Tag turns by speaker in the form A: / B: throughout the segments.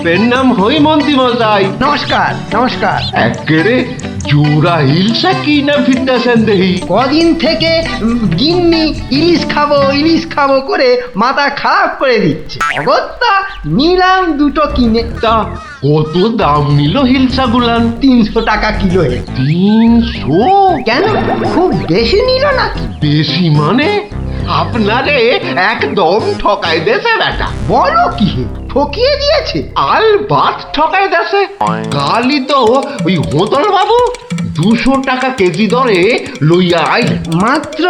A: Pen নাম হৈমন্তী মশাই।
B: নমস্কার নমস্কার।
A: একেরে জোড়া হিলসা কি না ফিরতেছেন দেহি।
B: কদিন থেকে গিন্নি ইলিশ খাবো করে মাথা খারাপ করে দিচ্ছে। অগত্যা নিলাম দুটো কিনে।
A: তা কত দাম নিল হিলসা গুলান?
B: 300 টাকা কিলো।
A: 300?
B: কেন, খুব বেশি নিল নাকি?
A: বেশি মানে? আপনারে একদম ঠকাই দেছে বেটা।
B: বলো কি হে, ঠকিয়ে দিয়েছে?
A: আল বাত ঠকাই দেছে। কালই তো ওই হোতল বাবু 200 টাকা কেজি দরে লইয়া আইল।
B: মাত্র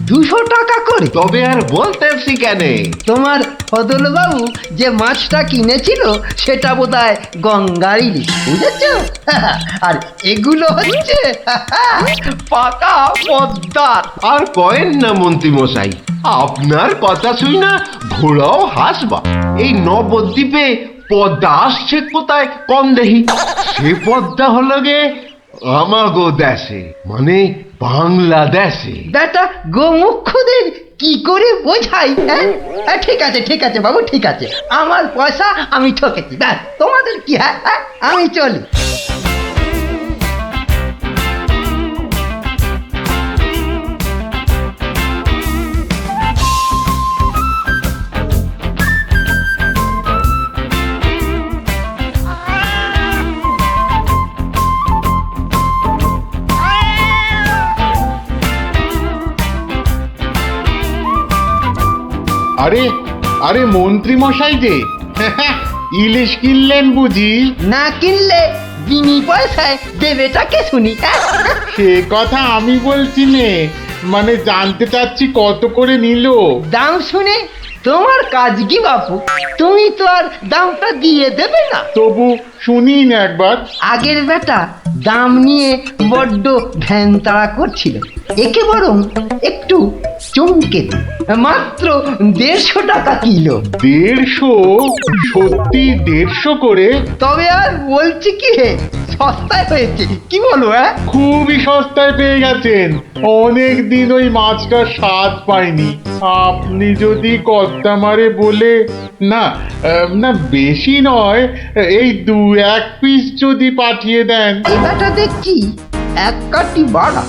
B: 200 টাকা করে?
A: তবে আর বলতেছি কেন,
B: তোমার ফদল বাবু যে মাছটা কিনেছিল সেটা বোধহয় গঙ্গার ইলিশ, বুঝেছ? আর এগুলো হচ্ছে পাকা পদ্মার।
A: আর কয়েন না মন্ত্রী মশাই, আপনার কথা শুই না ঘোড়াও হাসবা। এই নবদ্বীপে পদ্মা আসছে কোথায় কম দেহি? সে পদ্মা হলো গে আমাগো দেশে, মানে বাংলাদেশে।
B: বেটা গোমুখদের কি করে বোঝাই? ঠিক আছে বাবু, ঠিক আছে, আমার পয়সা আমি ঠকেছি, ব্যাস, তোমাদের কি? হ্যাঁ, আমি চলি।
C: আরে আরে মন্ত্রী মশাই যে ইলিশ কিনলেন বুঝি?
B: না কিনলে বিনি পয়সায় দেবেটাকে শুনি।
C: সে কথা আমি বলছি নে, মানে জানতে চাচ্ছি কত করে নিল।
B: দাম শুনে তোমার কাজ কি বাপু? তুমি তো আর দামটা দিয়ে দেবে না।
C: তবু শুনি না একবার।
B: আগের বেটা দাম নিয়ে বড্ড ভ্যান তাড়া করছিল, একে বরং একটু চমকে দিই। মাত্র 150 টাকা কিলো।
C: 150? সত্যি 150 করে?
B: তবে আর বলছি কি হে, সস্তায় হয়েছে, কি বলো?
C: খুবই সস্তায় পেয়ে গেছেন। অনেক দিন ওই মাছটার স্বাদ পাইনি। আপনি যদি কর্তা মারে বলে না, না বেশি নয়, এই 2-1 পিস যদি পাঠিয়ে দেন।
B: এই বেটা দেখছি এক কাটি বাড়া,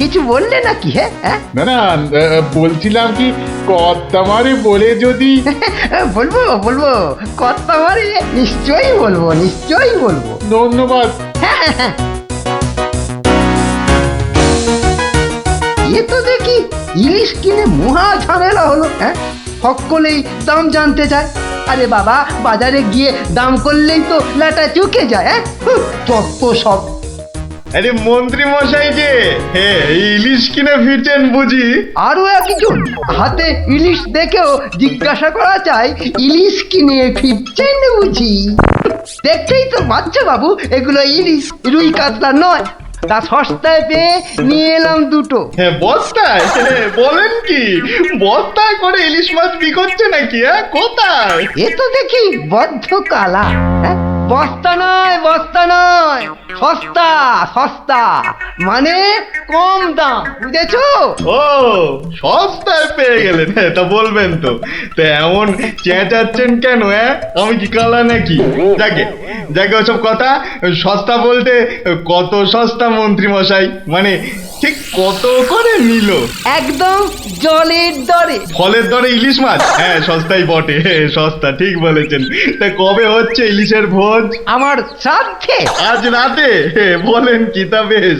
B: কিছু বললে নাকি? হ্যাঁ,
C: না না, বলছিলাম কি কর্তা মারে বলে যদি।
B: বলবো কথা মারে, নিশ্চয়ই বলবো।
C: ধন্যবাদ।
B: এ তো দেখি ইলিশ কিনে মহা ঝামেলা হলো। সকলেই দাম জানতে চায়। আরে বাবা, বাজারে গিয়ে দাম করলেই তো লাটা চুকে যায়। যত সব।
D: আরে মন্ত্রী মশাই যে ইলিশ কিনে ফিরছেন বুঝি?
B: আরো একজন হাতে ইলিশ দেখেও জিজ্ঞাসা করা চাই, ইলিশ কিনে ফিরছেন বুঝি? দেখতেই তো বাচ্চা বাবু, এগুলো ইলিশ, রুই কাতলা নয়। তা সস্তায় পেয়ে নিয়ে এলাম দুটো।
D: বস্তায়? বলেন কি, বস্তায় করে ইলিশ মাছ বিকোচ্ছে নাকি? কোথায়?
B: এ তো দেখি বদ্ধ কালা। বস্তা নয়, সস্তা, মানে কম দাম, বুঝেছো?
D: ও, সস্তায় পেয়ে গেলেন? তা বলবেন তো। তা এমন চেঁচাচ্ছেন কেন? আমি কি কালা নাকি? যাকে ওসব কথা। সস্তা বলতে কত সস্তা মন্ত্রী মশাই? মানে ঠিক কত করে নিল?
B: একদম জলের দরে।
D: ফলের দরে ইলিশ মাছ? সস্তাই বটে, সস্তা, ঠিক বলেছেন। তা কবে হচ্ছে ইলিশের ভোজ?
B: আমার শ্রাদ্ধে।
D: আজ রাতে? বলেন কি? তা বেশ,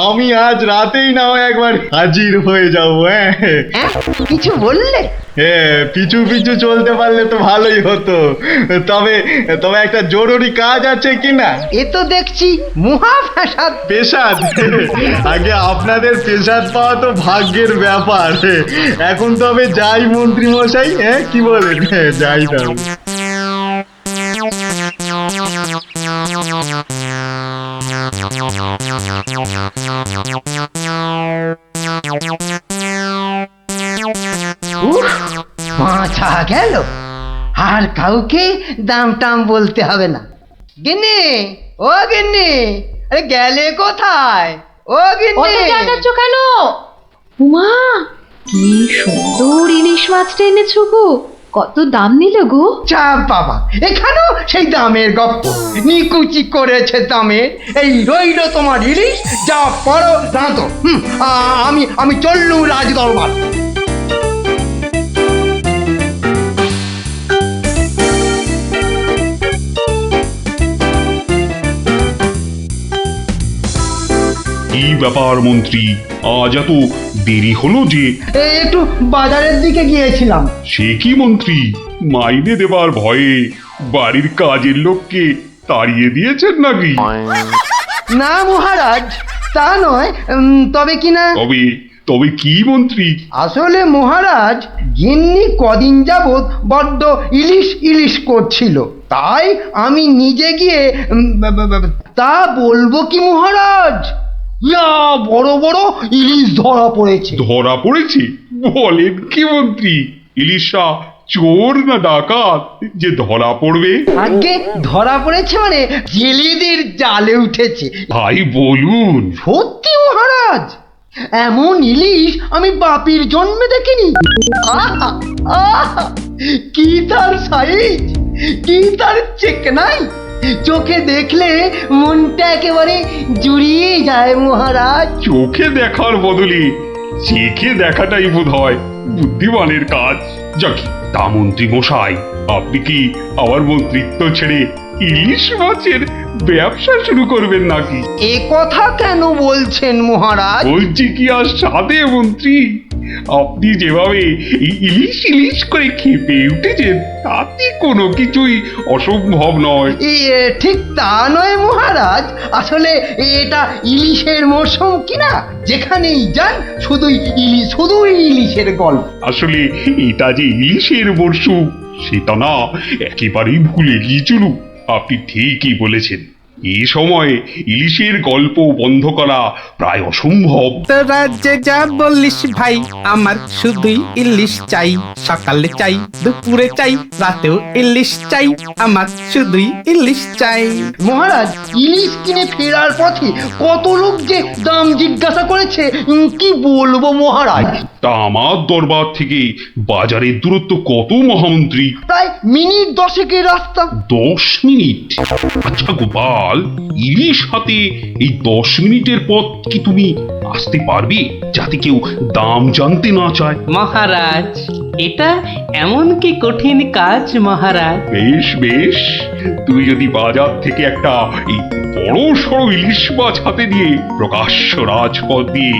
D: আমি আজ রাতেই না হয় একবার হাজির হয়ে যাবো।
B: কিছু বললে?
D: পিছু চলতে পারলে তো ভালোই হতো। তবে একটা জরুরি কাজ আছে কিনা?
B: এ তো দেখছি মহা ফ্যাসাদ।
D: পেশাদ? আগে আপনাদের পেশাদ পাওয়া তো ভাগ্যের ব্যাপার। এখন তবে যাই মন্ত্রী মশাই, কি বলেন? যাই তবে।
B: মাছা গেল, আর কাউকে দাম টাম বলতে হবে না। গিন্নি, ও গিন্নি, আরে গেলে কোথায়? ও গিন্নি,
E: যাচ্ছ কেন? উমা, কি সুন্দর ইলিশ মাছটা এনেছো গো, কত দাম নিল গো?
B: চা বাবা, এখানেও সেই দামের গপ্প। নিকুচি করেছে দামে। এই রইল তোমার ইলিশ, যা পড়ো রাঁধো। আমি চললুম রাজ দরবার।
F: কি ব্যাপার মন্ত্রী, আজ এত দেরি হলো যে?
B: একটু বাজারের দিকে গিয়েছিলাম।
F: সে কি মন্ত্রী, মাইনে দেবার ভয়ে বাড়ির কাজের লোককে তাড়িয়ে দিয়েছেন নাকি?
B: না মহারাজ, তা নয়। তবে কি না,
F: তবে তবে কি মন্ত্রী?
B: আসলে মহারাজ, গিন্নি কদিন যাবৎ বড্ড ইলিশ ইলিশ করছিল, তাই আমি নিজে গিয়ে তা বলবো কি মহারাজ, ইয়া বড় বড় ইলিশ ধরা পড়েছে।
F: ধরা পড়েছে? বলেন কি মন্ত্রী, ইলিশা চোর না ডাকাত যে ধরা পড়বে?
B: আগে ধরা পড়েছে মানে জেলেদের জালে উঠেছে।
F: ভাই বলুন।
B: সত্যি মহারাজ, এমন ইলিশ আমি বাপির জন্মে দেখিনি। আহা, আহা, কি তার সাইজ, কি তার চেকনাই, চোখে দেখলে মনটা একেবারে জুড়িয়ে যায় মহারাজ।
F: চোখে দেখার বদলে চেখে দেখাটাই বোধ হয় বুদ্ধিমানের কাজ। যাকি, তা মন্ত্রী মশাই, আপনি কি আবার মন্ত্রিত্ব ছেড়ে ইলিশ মাছের ব্যবসা শুরু করবেন নাকি?
B: এ কথা কেন বলছেন মহারাজ?
F: বলছি কি আর সাধে মন্ত্রী, আপনি যেভাবে এই ইলিশ ইলিশ করে খেপে উঠেছেন তাতে কোনো কিছুই অসম্ভব নয়।
B: ঠিক তা নয় মহারাজ, আসলে এটা ইলিশের মরশুম কিনা, যেখানেই যান শুধুই ইলিশ, শুধুই ইলিশের গল্প।
F: আসলে এটা যে ইলিশের মরশুম সেটা না একেবারেই ভুলে গিয়েছিল। আপনি ঠিকই বলেছেন, এই সময়ে ইলিশের গল্প বন্ধ করা প্রায় অসম্ভব।
G: তোরা যে যা বলিস ভাই, আমার শুধুই ইলিশ চাই। সকালে চাই, দুপুরে চাই, রাতেও ইলিশ চাই। আমার শুধুই ইলিশ চাই।
B: মহারাজ, ইলিশ কিনে ফেরার পথে কত লোক যে দাম জিজ্ঞাসা করেছে, কি বলবো মহারাজ।
F: তা আমার দরবার থেকে বাজারের দূরত্ব কত মহামন্ত্রী?
B: প্রায় মিনিট 10 রাস্তা।
F: 10 মিনিট? আচ্ছা গোপাল, ইলিশ হাতে এই 10 মিনিটের পথ কি তুমি আসতে পারবে, যাতে কেউ দাম জানতে না চায়?
H: মহারাজ, এটা এমন কি কঠিন কাজ মহারাজ?
F: বেশ বেশ, তুমি যদি বাজার থেকে একটা এই বড় সড়ো ইলিশ মাছ হাতে নিয়ে প্রকাশ্য রাজপথ দিয়ে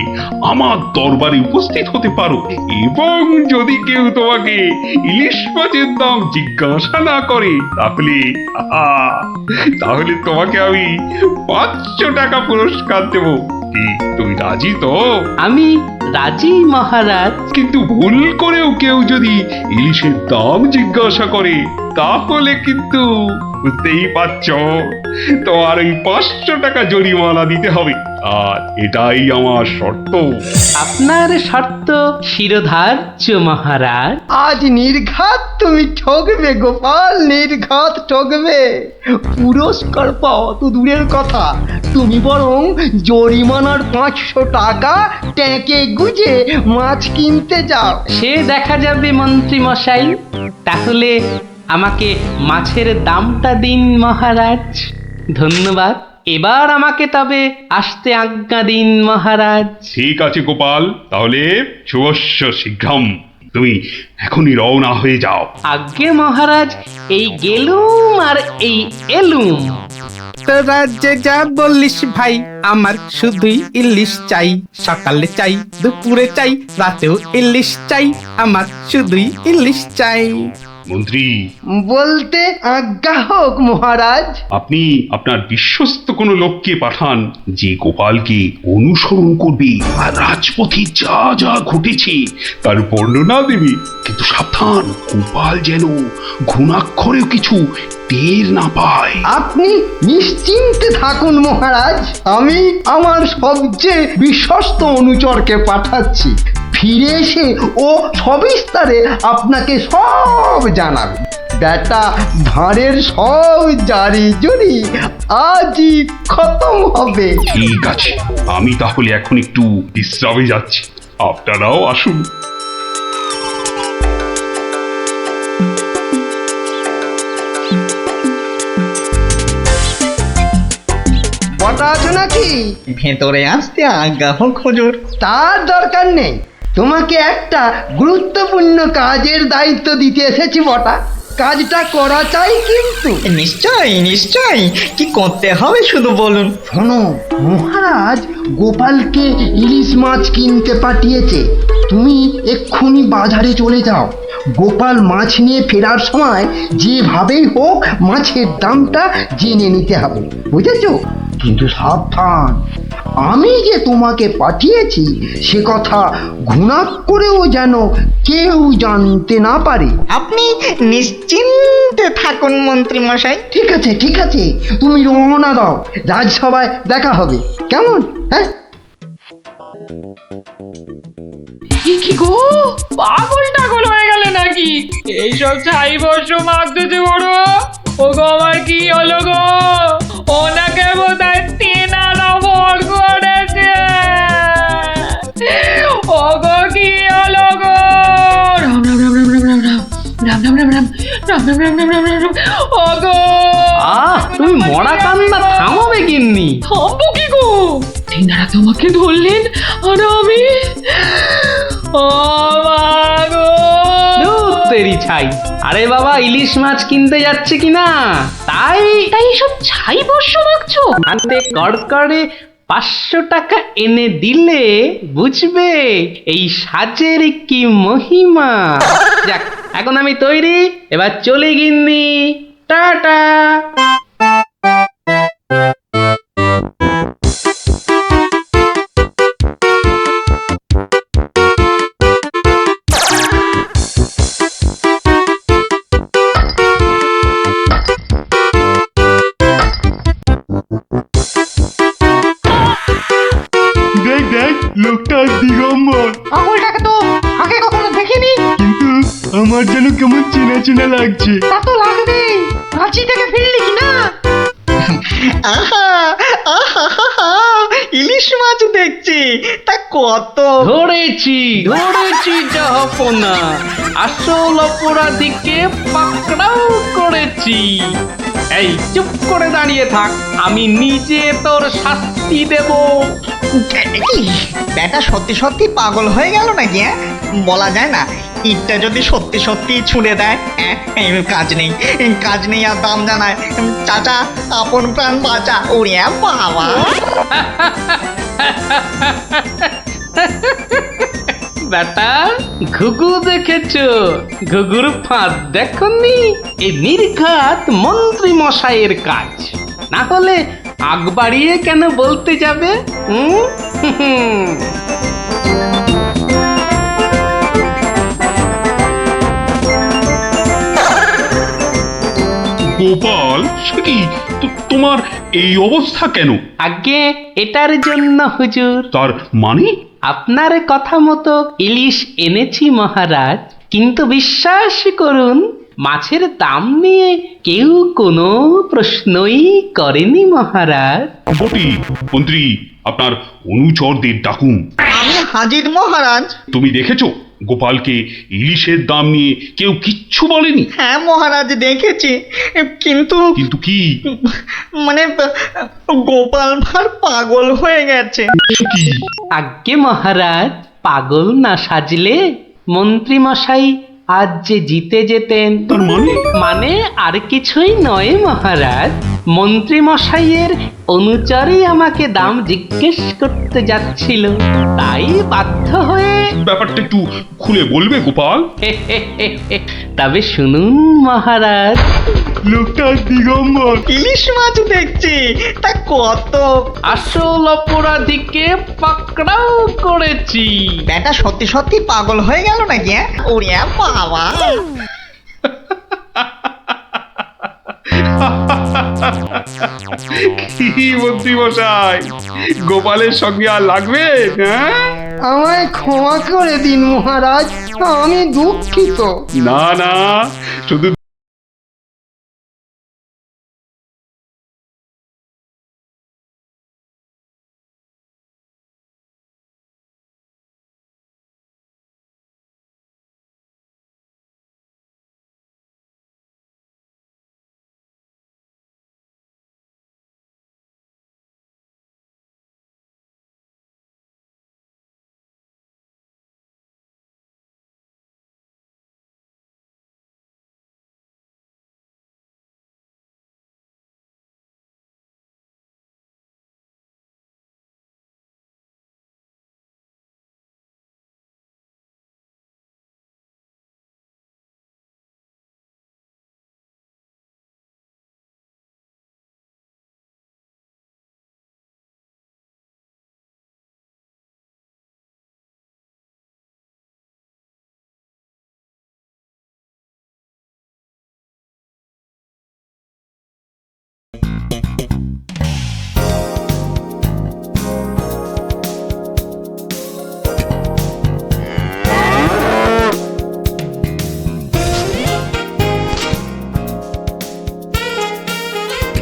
F: আমার দরবারে উপস্থিত হতে পারো, এবং যদি কেউ তোমাকে ইলিশ মাছের দাম জিজ্ঞাসা না করে, তাহলে তাহলে তোমাকে আমি 500 টাকা পুরস্কার দেব। কি তুমি রাজি তো?
H: আমি রাজি মহারাজ।
F: কিন্তু ভুল করেও কেউ যদি ইলিশের দাম জিজ্ঞাসা করে, তাহলে কিন্তু বুঝতেই পারছ, তোমার ওই 500 টাকা জরিমানা দিতে হবে। আর এটাই আমার শর্ত।
H: আপনার শর্ত শিরোধার্য মহারাজ।
B: আজ নির্ঘাত তুমি ঠকবে গোপাল, নির্ঘাত ঠকবে। পুরস্কার পাওয়া তো দূরের কথা, তুমি বরং জরিমানার 500 টাকা ট্যাঁকে গুজে মাছ কিনতে যাও।
H: সে দেখা যাবে মন্ত্রী মশাই। তাহলে আমাকে মাছের দামটা দিন মহারাজ। ধন্যবাদ। এবার আমাকে তবে আসতে আজ্ঞা দিন মহারাজ।
F: ঠিক আছে গোপাল, তাহলে শুভস্য শীঘ্রম। তুমি এখনই রওনা হয়ে যাও।
H: আজ্ঞে মহারাজ, এই গেলুম আর এই এলুম।
G: তোরা যে যা বলিস ভাই, আমার শুধুই ইলিশ চাই। সকালে চাই, দুপুরে চাই, রাতেও ইলিশ চাই। আমার শুধুই ইলিশ চাই।
F: মন্ত্রী,
B: বলতে আজ্ঞা হোক মহারাজ।
F: আপনি আপনার বিশ্বস্ত কোনো লোককে পাঠান, যে গোপালকে অনুসরণ করবে আর রাজপথে যা যা ঘটেছে তার বর্ণনা দেবে। কিন্তু সাবধান, গোপাল যেন ঘুণাক্ষরেও কিছু টের না পায়।
B: আপনি নিশ্চিন্তে থাকুন মহারাজ, আমি আমার সবচেয়ে বিশ্বস্ত অনুচরকে পাঠাচ্ছি। ফিরে এসে ও সবিস্তারে আপনাকে সব জানাবে। বেটা ভাঁড়ের সব জারি জুরি আজই খতম হবে।
F: ঠিক আছে, আমি তাহলে এখন একটু বিশ্রামে যাচ্ছি, আপনারাও আসুন।
B: বটা আছো নাকি?
E: ভেতরে আসতে আজ্ঞা হোক হুজুর।
B: তার দরকার নেই, তোমাকে একটা গুরুত্বপূর্ণ কাজের দায়িত্ব দিতে এসেছি বটা। কাজটা করা চাই কিন্তু।
E: নিশ্চয়ই নিশ্চয়ই, কি করতে হবে শুধু বলুন।
B: শোনো, মহারাজ গোপালকে ইলিশ মাছ কিনতে পাঠিয়েছে। তুমি এক্ষুনি বাজারে চলে যাও। গোপাল মাছ নিয়ে ফেরার সময় যেভাবেই হোক মাছের দামটা জেনে নিতে হবে, বুঝেছো? কিন্তু সাবধান, আমি যে তোমাকে পাঠিয়েছি সে কথা ঘুণাক করেও যেন কেউ জানতে না পারে।
E: আপনি নিশ্চিন্তে থাকুন মন্ত্রী মশাই।
B: ঠিক আছে ঠিক আছে, তুমি রওনা দাও, রাজসভায় দেখা হবে, কেমন? হ্যাঁ,
I: কি গো, পাগল টাগল হয়ে গেলে নাকি? এইসব ছাই বর্ষ মাখতেছে বড়। ও গো, আমার কি হলো গো? ওনাকে বোধহয় তেনারা ভর করেছে। ও গো, কি হলো গো? রাম রাম রাম রাম রাম রাম রাম রাম রাম রাম রাম রাম রাম রাম রাম রাম। ও গো,
H: তুমি মরা কান্না থামাবে গিন্নি?
I: থামবো কি গো? তেনারা তোমাকে ধরলেন আর আমি, ও মা গো।
H: ধুর তেরি ছাই। আরে বাবা, ইলিশ মাছ কিনতে যাচ্ছে কিনা, তাই
I: তাই সব ছাই বর্ষ মাখছো?
H: হাতে কড়কড়ে 500 টাকা এনে দিলে বুঝবে এই সাজের কি মহিমা। যাক, এখন আমি তৈরি, এবার চলি গিন্নি, টাটা।
D: দেখ দেখ, লোকটা দিগম্বর,
E: পাগলটাকে তো আগে কখনো দেখিনি।
D: কিন্তু আমার যেন কেমন চেনা চেনা লাগছে।
E: তা তো লাগবেই, রাঁচি থেকে ফিরলি কি না? আহা আহা আহা, ইলিশ মাছ দেখছি, তা কত।
H: ধরেছি ধরেছি জাহাপনা, আসল অপরাধীকে পাকড়াও করেছি। এই চুপ করে দাঁড়িয়ে থাক, আমি নিজে তোর শাস্তি দেব।
E: কি ব্যাটা সত্যি সত্যি পাগল হয়ে গেল নাকি? বলা যায় না, ইটটা যদি সত্যি সত্যি ছুঁড়ে দেয়, এই কাজ নেই আর দাম জানায়। চাচা, আপন প্রাণ বাঁচা। ওরে বাবা,
H: বেটা, ঘুঘু দেখেছো? ঘুঘুর ফাঁদ দেখনি? এই নির্ঘাত মন্ত্রী মশাইয়ের কাজ, না হলে আগ বাড়িয়ে কেন বলতে যাবে?
F: গোপাল, সে কি তোমার এই অবস্থা কেন?
H: আগে এটার জন্য হুজুর,
F: তার মানে?
H: আপনার কথা মতো ইলিশ এনেছি মহারাজ, কিন্তু বিশ্বাস করুন মাছের দাম নিয়ে কেউ কোনো প্রশ্নই করেনি মহারাজ।
F: বটি, মন্ত্রী, আপনার অনুচরদের ডাকুন।
E: আমি হাজির মহারাজ।
F: তুমি দেখেছো গোপালকে ইলিশের দাম নিয়ে কেউ কিচ্ছু বলেনি?
E: হ্যাঁ মহারাজ, দেখেছি, কিন্তু
F: কিন্তু কি?
E: মানে গোপাল ভাঁড় পাগল হয়ে গেছে।
F: সে কি?
H: আজ্ঞে মহারাজ, পাগল না সাজলে মন্ত্রী মশাই আজ যে জিতে যেতেন।
F: তার মানে?
H: মানে আর কিছুই নয় মহারাজ, মন্ত্রী মশাইয়ের অনুচরই আমাকে দাম জিজ্ঞেস করতে যাচ্ছিল, তাই বাধ্য হয়ে।
F: ব্যাপারটা একটু খুলে বলবে গোপাল?
H: তবে শুনুন মহারাজ,
D: লোকটা দিগম্বর,
E: ইলিশ মাছ দেখছি, তা কত।
H: আসল অপরাধীকে পাকড়াও করেছি।
E: ব্যাটা সত্যি সত্যি পাগল হয়ে গেল নাকি? ওরে বাবা,
F: কি মন্ত্রী মশাই, গোপালের সঙ্গে আর লাগবে? হ্যাঁ,
B: আমায় ক্ষমা করে দিন মহারাজ, আমি দুঃখিত।
F: না না, শুধু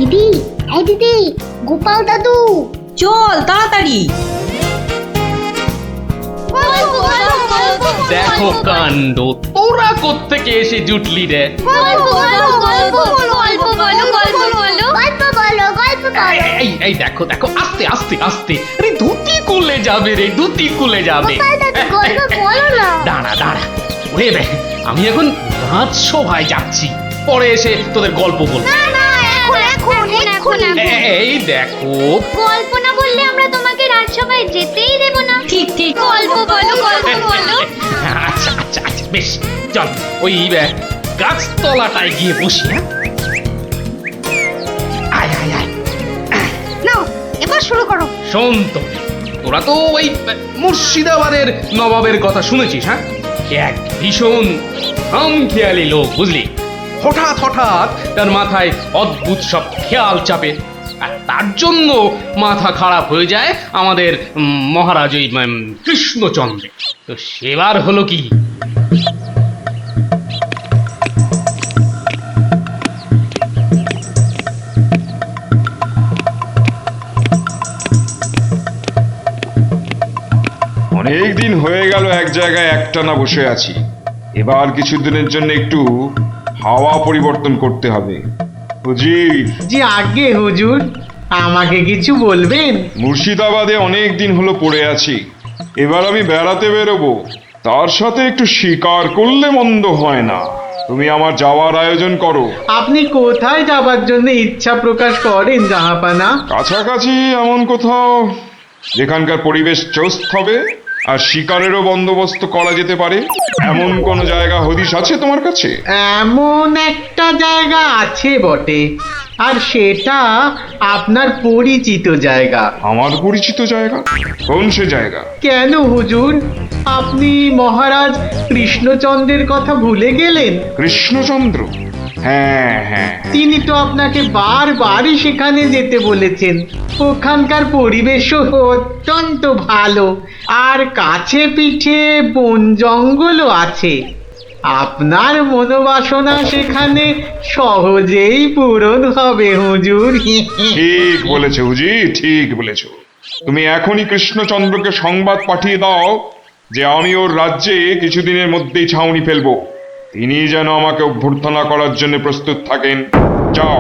J: দিদি, এই দিদি, গোপাল দাদু,
K: চল তাড়াতাড়ি।
J: গল্প, গল্প, গল্প,
H: দেখো কাণ্ড, তোরা কোত্থেকে এসে জুটলি রে?
J: গল্প, গল্প, গল্প, গল্প বলো, গল্প বলো, গল্প বলো, গল্প বলো।
H: এই দেখো দেখো, আস্তে আস্তে আস্তে, আরে ধুতি খুলে যাবে রে, ধুতি খুলে যাবে।
J: গোপাল দাদু, গল্প বলো না।
H: দাঁড়া দাঁড়া, ওরে বে, আমি এখন রাজসভায় যাচ্ছি, পরে এসে তোদের গল্প বলবো।
J: না না, এখন।
H: এই দেখো,
J: গল্প না বললে আমরা তোমাকে রাজসভায় যেতেই দেব না।
K: ঠিক ঠিক।
J: গল্প বলো, গল্প বলো।
H: আচ্ছা আচ্ছা আচ্ছা, বেশ, চল ওই গাছতলাটায় গিয়ে বসি। হ্যাঁ, আয় আয় আয়।
J: নাও, এবার শুরু করো।
H: শোন তো, তোরা তো ওই মুর্শিদাবাদের নবাবের কথা শুনেছিস? হ্যাঁ, এক ভীষণ খামখেয়ালি লোক, বুঝলি। হঠাৎ হঠাৎ তার মাথায় অদ্ভুত সব খেয়াল চাপে, আর তার জন্য মাথা খারাপ হয়ে যায় আমাদের মহারাজ ওই কৃষ্ণচন্দ্র। তো সেবার হলো কি,
L: অনেক দিন হয়ে গেল এক জায়গায় একটানা বসে আছি। এবার কিছুদিনের জন্য একটু হাওয়া পরিবর্তন করতে হবে। হুজির,
C: জি আগে হুজুর, আমাকে কিছু বলবেন?
L: মুর্শিদাবাদে অনেক দিন হলো পড়ে আছি, এবার আমি বেড়াতে বেরোবো, তার সাথে একটু শিকার করলে মন্দ হয় না। তুমি আমার যাওয়ার আয়োজন করো।
C: আপনি কোথায় যাবার জন্য ইচ্ছা প্রকাশ করেন জাহাপানা?
L: কাছাকাছি এমন কোথাও যেখানকার পরিবেশ চৌস্ত হবে আর শিকারেরও বন্দোবস্ত করা যেতে পারে, এমন কোন জায়গা হদিশ আছে তোমার কাছে?
C: এমন একটা জায়গা আছে বটে, আর সেটা আপনার পরিচিত জায়গা।
L: আমার পরিচিত জায়গা? কোন সে জায়গা?
C: কেন হুজুর, আপনি মহারাজ কৃষ্ণচন্দ্রের কথা ভুলে গেলেন?
L: কৃষ্ণচন্দ্র? হ্যাঁ হ্যাঁ,
C: তিনি তো আপনাকে বারবারই সেখানে যেতে বলেছেন। ওখানকার পরিবেশও অত্যন্ত ভালো, আর কাছে পিঠে বন জঙ্গলও আছে। আপনার মনোবাসনা সেখানে সহজেই পূরণ হবে হুজুর।
L: ঠিক বলেছো হুজি, ঠিক বলেছো। তুমি এখনই কৃষ্ণচন্দ্রকে সংবাদ পাঠিয়ে দাও যে আমি ওর রাজ্যে কিছুদিনের মধ্যেই ছাউনি ফেলবো। তিনি যেন আমাকে অভ্যর্থনা করার জন্য প্রস্তুত থাকেন। যাও।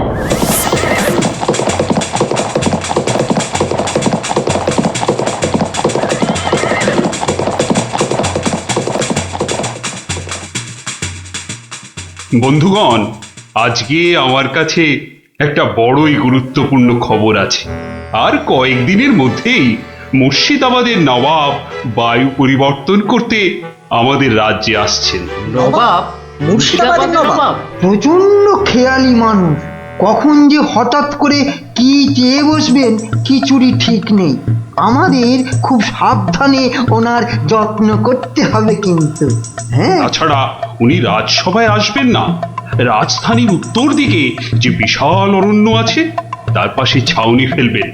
F: বন্ধুগণ, আজকে আমার কাছে একটা বড়ই গুরুত্বপূর্ণ খবর আছে। আর কয়েকদিনের মধ্যেই মুর্শিদাবাদের নবাব বায়ু পরিবর্তন করতে আমাদের রাজ্যে আসছেন।
H: নবাব? মুর্শিদাবাদের নবাব?
B: প্রচন্ড খেয়ালি মানুষ, কখন যে হঠাৎ করে কি চেয়ে বসবেন কিছুরই ঠিক নেই। আমাদের খুব সাবধানে ওনার যত্ন করতে হবে কিন্তু। হ্যাঁ,
F: তাছাড়া উনি রাজসভায় আসবেন না, রাজধানীর উত্তর দিকে যে বিশাল অরণ্য আছে তার পাশে ছাউনি ফেলবেন,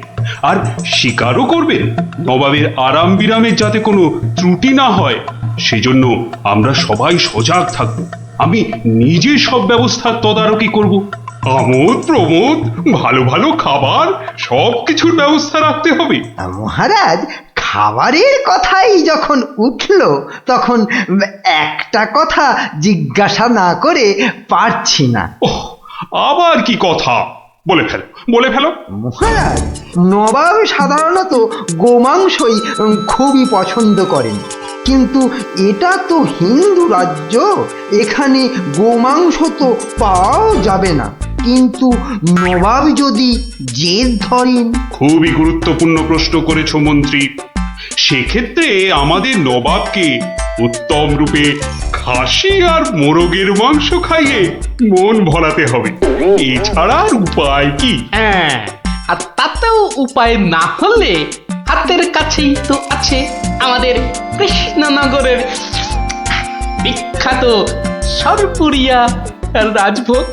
F: আর শিকারও করবেন। নবাবের আরাম বিরামের যাতে কোনো ত্রুটি না হয় সেজন্য আমরা সবাই সজাগ থাকব। আমি নিজে সব ব্যবস্থার তদারকি করব। আমোদ প্রমোদ, ভালো ভালো খাবার, সব কিছুর ব্যবস্থা রাখতে হবে।
B: মহারাজ, খাবারের কথাই যখন উঠল তখন একটা কথা জিজ্ঞাসা না করে পারছি না।
F: ওহ, আবার কি কথা? বলে ফেলো, বলে ফেলো।
B: মহারাজ, নবাব সাধারণত গোমাংসই খুবই পছন্দ করেন, কিন্তু এটা তো হিন্দু রাজ্য, এখানে গোমাংস তো পাওয়াও যাবে না। কিন্তু নবাব যদি জেদ ধরেন।
F: খুবই গুরুত্বপূর্ণ প্রশ্ন করেছো মন্ত্রী। সেক্ষেত্রে আমাদের নবাবকে উত্তম রূপে খাসি আর মোরগের মাংস খাইয়ে মন ভরাতে হবে। এছাড়া আর উপায় কি?
H: হ্যাঁ, আর তাতেও উপায় না হলে হাতের কাছেই তো আছে আমাদের কৃষ্ণনগরের বিখ্যাত সরপুরিয়া রাজভোগ।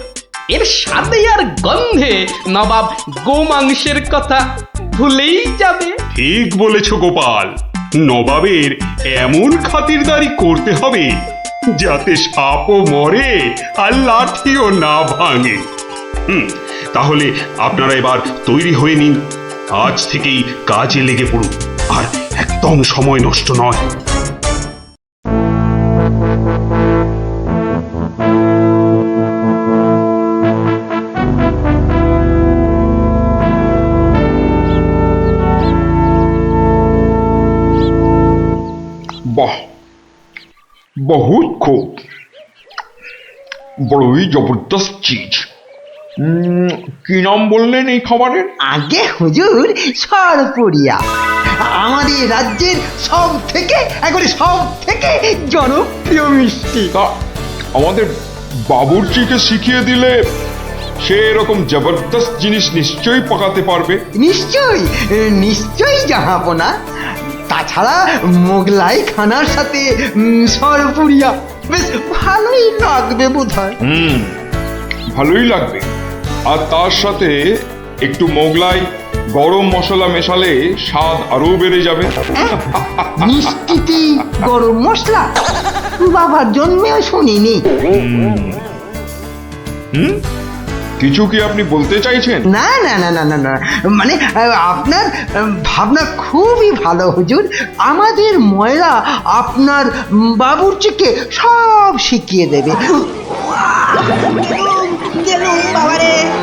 H: এর স্বাদে আর গন্ধে নবাব গোমাংসের কথা ভুলেই যাবে।
F: ঠিক বলেছ গোপাল, নবাবের এমন খাতিরদারি করতে হবে যাতে সাপও মরে আর লাঠিও না ভাঙে। তাহলে আপনারা এবার তৈরি হয়ে নিন, আজ থেকেই কাজে লেগে পড়ুন, আর একদম সময় নষ্ট নয়।
L: বাহ, বহুত খুব, বড়ই জবরদস্ত চিজ। কি নাম বললেন এই খাবারের?
B: আগে হুজুর সরপুরিয়া, আমাদের রাজ্যের সব থেকে জনপ্রিয় মিষ্টি।
L: তা আমাদের বাবুর্চিকে শিখিয়ে দিলে সে এরকম জবরদস্ত জিনিস নিশ্চয়ই পাকাতে পারবে।
B: নিশ্চয়ই জাহাপনা। তাছাড়া মোগলাই খানার সাথে সরপুরিয়া বেশ ভালোই লাগবে বোধহয়।
L: ভালোই লাগবে, আর তার সাথে একটু মোগলাই গরম মশলা মেশালে স্বাদ আরো বেড়ে যাবে।
B: মিষ্টিতে গরম মশলা বাবার জন্মেও শুনিনি।
L: কিছু কি আপনি বলতে চাইছেন?
B: না না না না না না, মানে আপনার ভাবনা খুবই ভালো হুজুর। আমাদের ময়রা আপনার বাবুর্চিকে সব শিখিয়ে দেবে।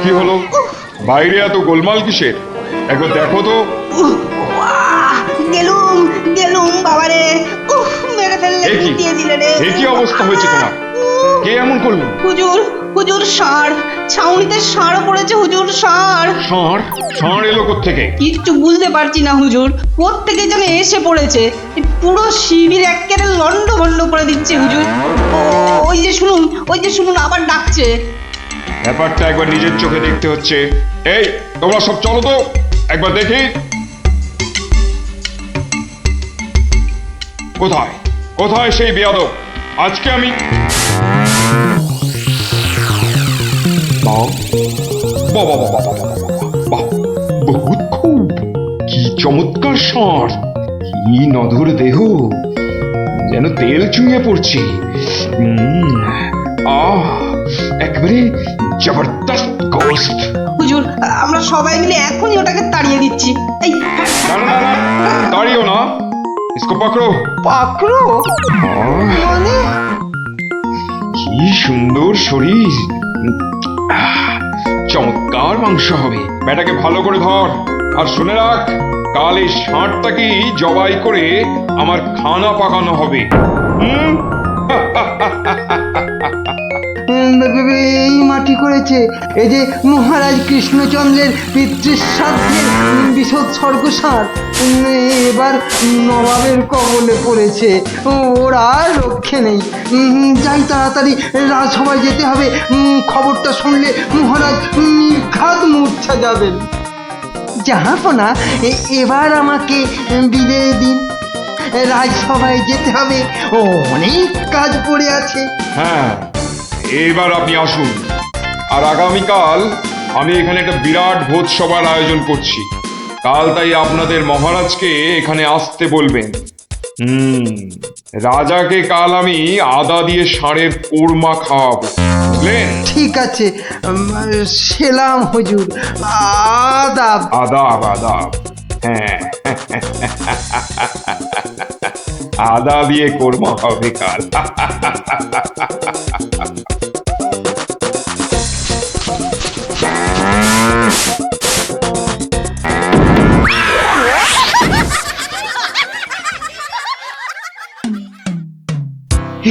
L: কি হলো, বাইরে এত গোলমাল কিসের? একবার দেখো তো।
K: গেলুম বাবারে, মেরে ফেললে, দিয়ে দিলে রে।
L: এ কি অবস্থা হয়েছে তোমার? কে এমন করলো?
K: হুজুর ষাঁড়, ছাউনিতে ষাঁড় পড়েছে হুজুর, ষাঁড়।
L: ষাঁড় এলো কোত্থেকে?
K: কিচ্ছু বুঝতে পারছি না হুজুর, কোত্থেকে যেন এসে পড়েছে, পুরো শিবির একেবারে লন্ডভন্ড করে দিচ্ছে হুজুর। ওই যে শুনুন আবার ডাকছে।
L: ব্যাপারটা একবার নিজের চোখে দেখতে হচ্ছে। এই তোমরা সব চলো তো, একবার দেখি কোথায় সেই বেয়াদব। আজকে আমি বহুত খুব, কি চমৎকার ষাঁড়, কি নধুর দেহ, যেন তেল চুইয়ে পড়ছে। একেবারে জবরদস্ত গোস্ত।
K: হুজুর আমরা সবাই মিলে এখনই ওটাকে তাড়িয়ে দিচ্ছি। এই
L: না, তাড়িও না, इसको पकड़ो।
B: মানে
L: কি সুন্দর শরীর, চমৎকার মাংস হবে। বেটাকে ভালো করে ধর, আর শুনে রাখ, কাল এই ষাঁড়টাকেই জবাই করে আমার খানা পাকানো হবে।
B: এই মাটি করেছে, এই যে মহারাজ কৃষ্ণচন্দ্রের পিতৃশ্রাদ্ধের বিসর্গসার এবার নবাবের কবলে পড়েছে। ওর আর রক্ষে নেই। যাই তাড়াতাড়ি, রাজসভায় যেতে হবে। খবরটা শুনলে মহারাজ নির্ঘাত মূর্ছা যাবেন। জাহাপনা, এবার আমাকে বিদায় দিন, রাজসভায় যেতে হবে, অনেক কাজ পড়ে আছে।
L: হ্যাঁ, এবার আপনি আসুন। আর আগামীকাল আমি এখানে একটা বিরাট ভোজ সভার আয়োজন করছি। কাল তাই আপনাদের মহারাজকে এখানে আসতে বলবেন। রাজাকে কাল আমি আদা দিয়ে ষাঁড়ের কোরমা খাওয়াবো, বুঝলেন?
B: ঠিক আছে, সেলাম হুজুর, আদাব।
L: আদাব, হ্যাঁ। আদা দিয়ে কোরমা হবে কাল।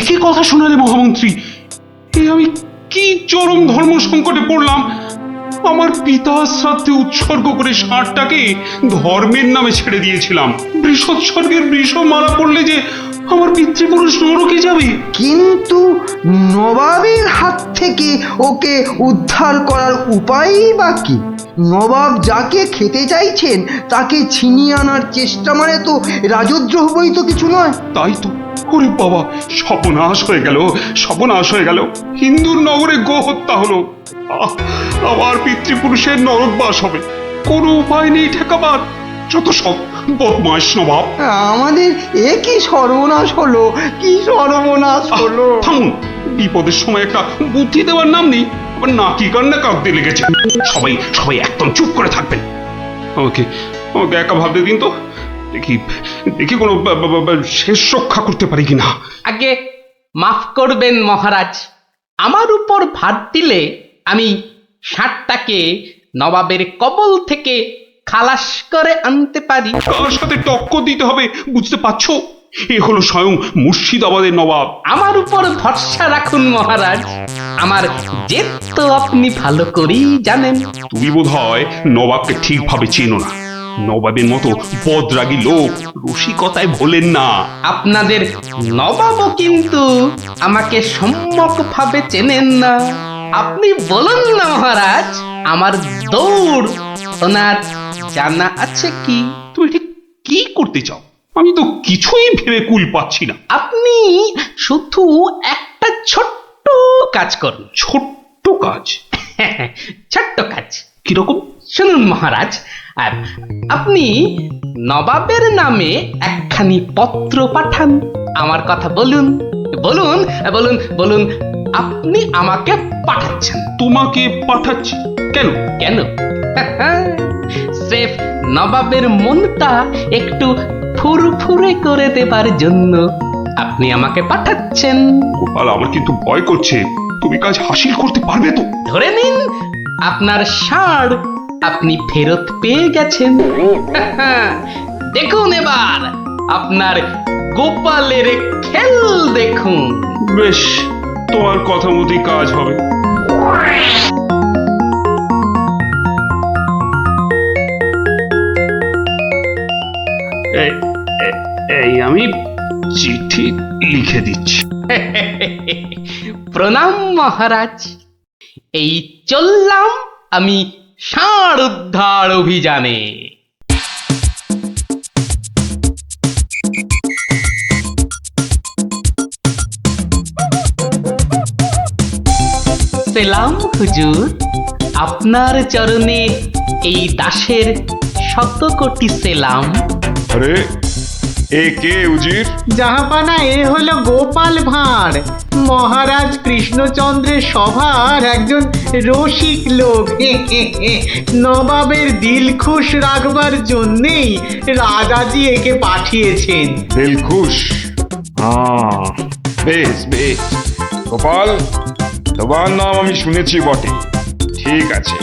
F: একই কথা শোনালে মহামন্ত্রী, এ আমি কি চরম ধর্ম সংকটে পড়লাম। আমার পিতা শ্রাদ্ধে উৎসর্গ করে ষাঁড়টাকে ধর্মের নামে ছেড়ে দিয়েছিলাম। বৃষোৎসর্গের বৃষ মারা পড়লে যে আমার পিতৃপুরুষ নরকে যাবে।
B: কিন্তু নবাবের হাত থেকে ওকে উদ্ধার করার উপায়ই বা কি? নবাব যাকে খেতে চাইছেন তাকে ছিনিয়ে আনার চেষ্টা মানে তো রাজদ্রোহ বই তো কিছু নয়।
F: তাই তো, ওরে বাবা, সর্বনাশ হয়ে গেল। হিন্দুর নগরে গো হত্যা হলো। আমার পিতৃপুরুষের নরকবাস হবে, কোনো উপায় নেই ঠেকাবার। যত সব বদমাশ নবাব।
B: আমাদের কি সর্বনাশ হলো, কি সর্বনাশ হলো।
F: থামুন, বিপদের সময় একটা বুদ্ধি দেওয়ার নাম নেই। নাকি কান্না কাঁদতে লেগেছে। সবাই সবাই একদম চুপ করে থাকবেন। আমাকে আমাকে একা ভাবতে দিন তো, দেখি দেখি কোনো শেষ রক্ষা করতে পারি কিনা।
H: আগে মাফ করবেন মহারাজ, আমার উপর ভার দিলে আমি ষাঁড়টাকে নবাবের কবল থেকে খালাস করে আনতে পারি।
F: কার সাথে টক্কর দিতে হবে বুঝতে পারছো? এ হলো স্বয়ং মুর্শিদাবাদের নবাব।
H: আমার উপর ভরসা রাখুন মহারাজ, আমার জেদ তো আপনি ভালো করেই জানেন।
F: তুমি বোধহয় নবাবকে ঠিকভাবে চেনো না। নবাবের মতো বদরাগী লোক রসিকতায় ভোলেন না।
H: আপনাদের নবাবও কিন্তু আমাকে সম্যকভাবে চেনেন না। আপনি বলুন না মহারাজ, আমার দৌড় ওনার জানা আছে কি?
F: তুমি ঠিক কি করতে চাও? আমি তো কিছুই ভেবে কুল পাচ্ছি না।
H: আপনি শুধু একটা ছোট্ট কাজ করুন।
F: ছোট্ট কাজ?
H: ছোট্ট কাজ
F: কিরকম?
H: শুনুন মহারাজ, আর আপনি নবাবের নামে একখানি পত্র পাঠান। আমার কথা বলুন বলুন বলুন বলুন, আপনি আমাকে পাঠাচ্ছেন।
F: তোমাকে পাঠাচ্ছি? কেন
H: কেন? স্রেফ নবাবের মনটা একটু ফুরফুরে করে দেবার জন্য আপনি আমাকে পাঠাচ্ছেন।
F: গোপাল, আমার কিন্তু ভয় করছে। তুমি কাজ হাসিল করতে পারবে তো?
H: ধরে নিন আপনার ষাঁড় আপনি ফেরত পেয়ে গেছেন। দেখুন এবার আপনার গোপালের খেল দেখুন।
F: বেশ, তোমার কথা মতোই কাজ হবে। এই আমি চিঠি লিখে দিচ্ছি।
H: প্রণাম মহারাজ, এই চললাম আমি ষাঁড় উদ্ধার অভিযানে। সেলাম হুজুর, আপনার চরণে এই দাসের শত কোটি সেলাম।
L: আরে এ কে উজির?
M: জাহাপানা, এ হলো গোপাল ভাঁড়, মহারাজ কৃষ্ণচন্দ্রের সভার একজন রসিক লোক। নবাবের দিল খুশ রাখবার জন্যেই রাজাজি একে পাঠিয়েছেন।
L: দিলখুশ? বেশ বেশ। গোপাল, তোমার নাম আমি শুনেছি বটে। ঠিক আছে,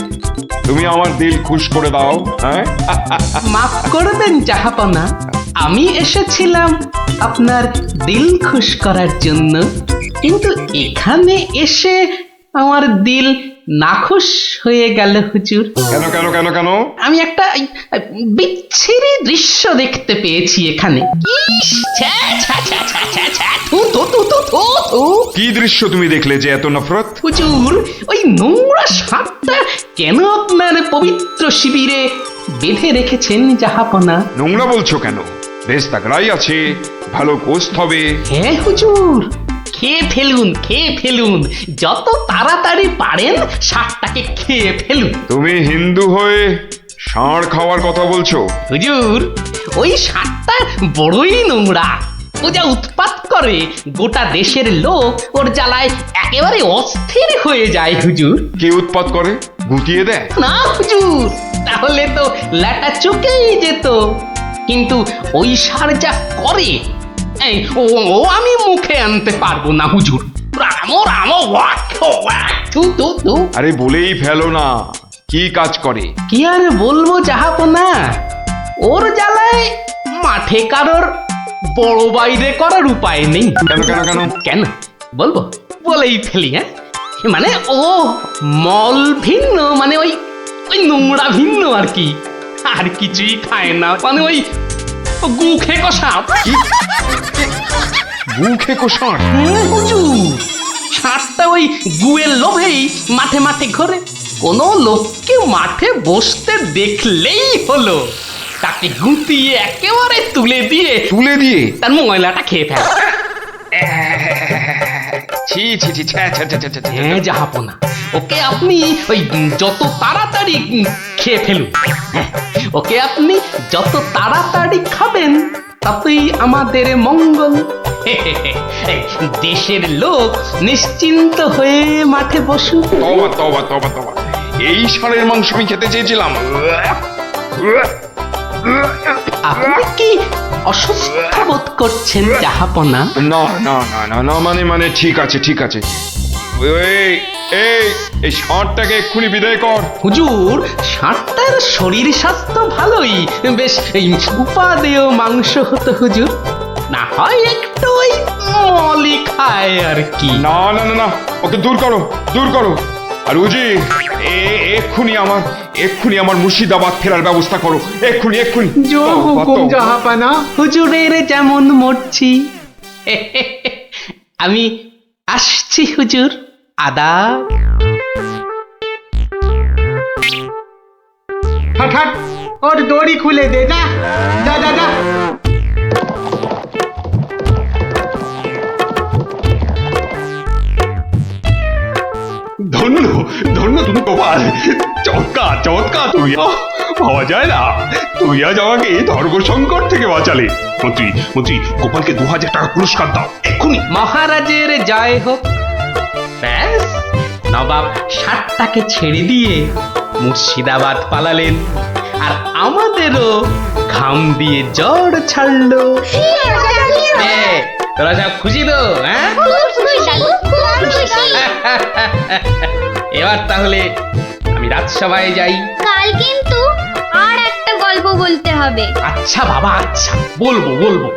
L: তুমি আমার দিল খুশ করে দাও। হ্যাঁ,
H: মাফ করবেন জাহাপনা, আমি এসেছিলাম আপনার দিল খুশ করার জন্য, কিন্তু এখানে এসে আমার দিল নাখুশ হয়ে গেল হুজুর।
L: কেন কেন কেন কেন?
H: আমি একটা বিচ্ছিরি দৃশ্য দেখতে পেয়েছি এখানে। ইস, ছ্যা, ছ্যা, ছ্যা, ছ্যা, ছ্যা, ছ্যা, থু, থু, থু, থু, থু, থু।
L: কি দৃশ্য তুমি দেখলে যে এত নফরত?
H: হুজুর, ওই নোংরা সাপটা কেন আপনার পবিত্র শিবিরে বেঁধে রেখেছেন জাহাপনা?
L: নোংরা বলছো কেন? বেশ তাগড়াই আছে, ভালো গোস্ত হবে।
H: হ্যাঁ হুজুর, খেয়ে ফেলুন, খেয়ে ফেলুন, যত তাড়াতাড়ি পারেন সাপটাকে খেয়ে ফেলুন।
L: তুমি হিন্দু হয়ে ষাঁড় খাওয়ার কথা বলছো?
H: হুজুর, ওই সাপটা বড়ই নোংরা। ও যা উৎপাত করে, গোটা দেশের লোক ওর জ্বালায় একেবারে অস্থির হয়ে যায় হুজুর।
L: কে উৎপাত করে? গুটিয়ে দেয়?
H: না হুজুর, তাহলে তো ল্যাটা চুকেই যেত। কিন্তু ওই সার যা করে, এই ও ও আমি মুখে আনতে পারবো না হুজুর। রাম রাম ওয়াক ওয়াক, তু তু তু।
L: আরে বলেই ফেলো না, কি কাজ করে?
H: কি আর বলবো জাহাপনা, ওর জ্বালায় মাঠে কারোর বড় বাইরে করার উপায় নেই।
L: কেন কেন কেন?
H: কেন বলবো? বলেই ফেলি। হ্যাঁ, মানে ও মল ভিন্ন, মানে ওই ওই নোংরা ভিন্ন আর কি। আর কিছুই খায় না, মানে ওই গু খেকো সাপ।
L: গু খেকো ষাঁড়?
H: হুজুর, ষাঁড়টা ওই গুয়ের লোভেই মাঠে মাঠে ঘোরে। কোনো লোককে মাঠে বসতে দেখলেই হলো তাকে গুটিয়ে একেবারে তুলে দিয়ে তার ময়লাটা খেয়ে ফেলে।
L: ছি ছি ছি, ছ্যা, ছ্যা, ছ্যা, ছ্যা, ছ্যা, ছ্যা।
H: হ্যাঁ জাহাপনা, ওকে আপনি ওই যত তাড়াতাড়ি খেয়ে ফেলুন। হ্যাঁ, ওকে আপনি যত তাড়াতাড়ি খাবেন ততই আমাদের মঙ্গল। দেশের লোক নিশ্চিন্ত হয়ে মাঠে বসুক।
L: তবা তবা তবা তবা, এই ষাঁড়ের মাংস আমি খেতে চেয়েছিলাম।
H: আপনি কি অসুস্থ বোধ করছেন জাহাপনা?
L: না না না না না, মানে ঠিক আছে ঠিক আছে। এই এই এই ষাঁড়টাকে এক্ষুনি বিদায় কর।
H: হুজুর, ষাঁড়টার শরীর স্বাস্থ্য ভালোই, বেশ এই উপাদেয় মাংস হতো হুজুর, না হয় একটু ওই মলি খায় আর কি।
L: না না না না, ওকে দূর করো দূর করো। আর উজি, এক্ষুনি আমার মুর্শিদাবাদ ফেরার ব্যবস্থা করো, এক্ষুনি এক্ষুনি।
M: জো হুকুম জাহাপানা।
H: হুজুরের যেমন মর্জি। আমি আসছি হুজুর, আদাব।
M: হট হট, ওর দড়ি খুলে দে, যা যা যা যা।
F: ধন্য ধন্য তুমি গোপাল, চমৎকার চমৎকার তুমি। ভাবা যায় না, তুই আজ আমাকে ধর্ম সংকট থেকে বাঁচালে। মন্ত্রী মন্ত্রী, গোপালকে 2000 টাকা পুরস্কার দাও এক্ষুনি।
H: মহারাজের জয় হোক। ব্যাস, নবাব ষাটটাকে ছেড়ে দিয়ে মুর্শিদাবাদ পালালেন, আর আমাদেরও ঘাম দিয়ে জ্বর ছাড়লো। তোরা সব খুশি তো? হ্যাঁ, এবার তাহলে আমি রাজসভায় যাই।
J: কাল কিন্তু আর একটা গল্প বলতে হবে।
H: আচ্ছা বাবা, আচ্ছা, বলবো বলবো।